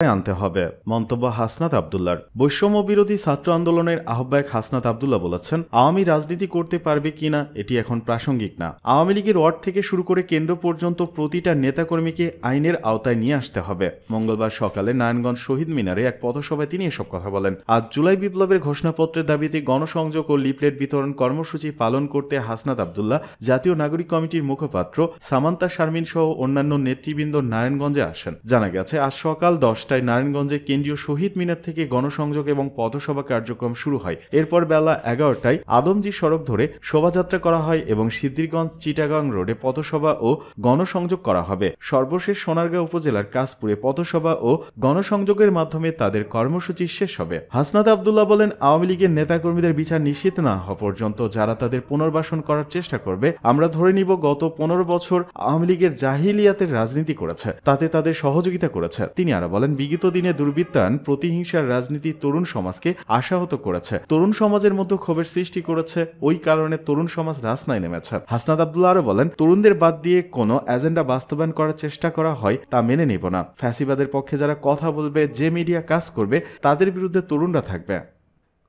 আনতে হবে মন্তব্য হাসনাত আব্দুল্লাহর। বৈষম্য বিরোধী ছাত্র আন্দোলনের আহ্বায়ক হাসনাত আব্দুল্লাহ বলেছেন, আওয়ামী রাজনীতি করতে পারবে কিনা এটি এখন প্রাসঙ্গিক না। আওয়ামী লীগের ওয়ার্ড থেকে শুরু করে কেন্দ্র পর্যন্ত প্রতিটা নেতাকর্মীকে আইনের আওতায় নিয়ে আসতে হবে। মঙ্গলবার সকালে নারায়ণগঞ্জ শহীদ মিনারে এক পথসভায় তিনি এসব কথা বলেন। আজ জুলাই বিপ্লবের ঘোষণাপত্রের দাবিতে গণসংযোগ ও লিফলেট বিতরণ কর্মসূচি পালন করতে হাসনাত আব্দুল্লাহ, জাতীয় নাগরিক কমিটির মুখপাত্র সামান্তা শারমিন সহ অন্যান্য নেতৃবৃন্দ নারায়ণগঞ্জে আসেন। জানা গেছে আজ সকাল 10টায় নারায়ণগঞ্জে কেন্দ্রীয় শহীদ মিনার থেকে গণসংযোগ এবং পথসভা কার্যক্রম শুরু হয়। এরপর বেলা 11টায় আদমজী সড়ক ধরে শোভাযাত্রা করা হয় এবং সিদ্ধিরগঞ্জ চিটাগাং রোডে পথসভা ও গণসংযোগ করা হবে। সর্বশেষ সোনারগাঁও উপজেলার কাশপুরে পথসভা ও গণসংযোগের মাধ্যমে তাদের কর্মসূচি শেষ হবে। হাসনাত আব্দুল্লাহ বলেন, আওয়ামী লীগের নেতাকর্মীদের বিচার নিশ্চিত না হওয়া পর্যন্ত যারা তাদের পুনর্বাসন করার চেষ্টা করবে, আমরা ধরে নিব গত 15 বছর আওয়ামী লীগের জাহিলিয়াতের রাজনীতি করেছে, তাতে তাদের সহযোগিতা করেছে। তিনি আরো বলেন, বিগত দিনে দুর্বৃত্তায়ন, প্রতিহিংসার রাজনীতি তরুণ সমাজকে আশাহত করেছে, তরুণ সমাজের মধ্যে ক্ষোভের সৃষ্টি করেছে, ওই কারণে তরুণ সমাজ রাস্তায় নেমেছে। হাসনাত আব্দুল্লাহ আরো বলেন, তরুণদের বাদ দিয়ে কোনো এজেন্ডা বাস্তবায়ন করার চেষ্টা করা হয় তা মেনে নেব না। ফ্যাসিবাদের পক্ষে যারা কথা বলবে, যে মিডিয়া কাজ করবে, তাদের বিরুদ্ধে তরুণরা থাকবে।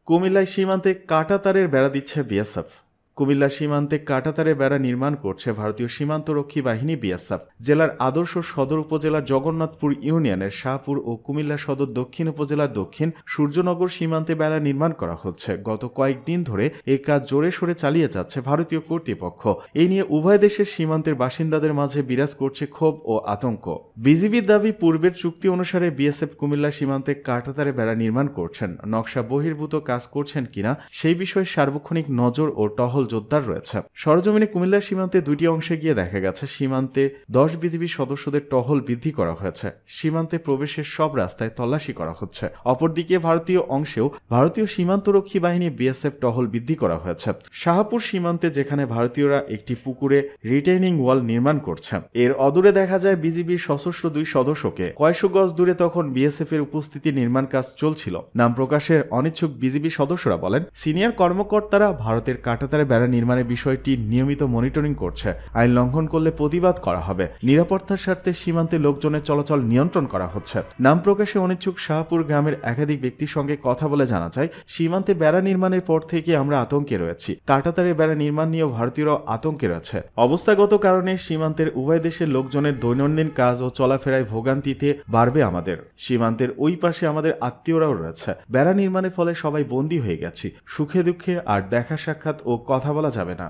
কুমিল্লায় সীমান্তে কাঁটাতারের বেড়া দিচ্ছে বিএসএফ। কুমিল্লা সীমান্তে কাঁটাতারের বেড়া নির্মাণ করছে ভারতীয় সীমান্তরক্ষী বাহিনী বিএসএফ। জেলার আদর্শ সদর উপজেলার জগন্নাথপুর ইউনিয়নের শাহপুর ও কুমিল্লা সদর দক্ষিণ উপজেলার দক্ষিণ সূর্যনগর সীমান্তে বেড়া নির্মাণ করা হচ্ছে। গত কয়েকদিন ধরে এই কাজ জোরে সোরে চালিয়ে যাচ্ছে ভারতীয় কর্তৃপক্ষ। এই নিয়ে উভয় দেশের সীমান্তের বাসিন্দাদের মাঝে বিরাজ করছে ক্ষোভ ও আতঙ্ক। বিজিবির দাবি, পূর্বের চুক্তি অনুসারে বিএসএফ কুমিল্লা সীমান্তে কাঁটাতারের বেড়া নির্মাণ করছেন, নকশা বহির্ভূত কাজ করছেন কিনা সেই বিষয়ে সার্বক্ষণিক নজর ও টহল জোরদার রয়েছে। সরজমিনে কুমিল্লা সীমান্তে দুটি অংশে গিয়ে দেখা গেছে সীমান্তে 10 বিজিবি সদস্যদের টহল বৃদ্ধি করা হয়েছে। সীমান্তে প্রবেশের সব রাস্তায় তল্লাশি করা হচ্ছে। অপরদিকে ভারতীয় অংশেও ভারতীয় সীমান্তরক্ষী বাহিনী বিএসএফ টহল বৃদ্ধি করা হয়েছে। শাহপুর সীমান্তে যেখানে ভারতীয়রা একটি পুকুরে রিটেইনিং ওয়াল নির্মাণ করছে, এর অদূরে দেখা যায় বিজিবির সশস্ত্র 2 সদস্যকে। কয়েকশো গজ দূরে তখন বিএসএফ এর উপস্থিতি নির্মাণ কাজ চলছিল। নাম প্রকাশের অনিচ্ছুক বিজিবি সদস্যরা বলেন, সিনিয়র কর্মকর্তারা ভারতের কাঁটাতারে বেড়া নির্মাণের বিষয়টি নিয়মিত মনিটরিং করছে। আইন লঙ্ঘন করলে প্রতিবাদ করা হবে। নিরাপত্তার স্বার্থে সীমান্তে লোকজনের চলাচল নিয়ন্ত্রণ করা হচ্ছে। নাম প্রকাশে অনিচ্ছুক শাহপুর গ্রামের একাধিক ব্যক্তির সঙ্গে কথা বলে জানা যায়, সীমান্তে বেড়া নির্মাণের পর থেকে আমরা আতঙ্কে রয়েছি। কাঁটাতারে বেড়া নির্মাণ নিয়েও ভারতীয়রা আতঙ্কে রয়েছে। অবস্থাগত কারণে সীমান্তের উভয় দেশের লোকজনের দৈনন্দিন কাজ ও চলাফেরায় ভোগান্তিতে বাড়বে আমাদের। সীমান্তের ওই পাশে আমাদের আত্মীয়রাও রয়েছে। বেড়া নির্মাণের ফলে সবাই বন্দী হয়ে গেছি। সুখে দুঃখে আর দেখা সাক্ষাৎ ও কথা বলা যাবে না।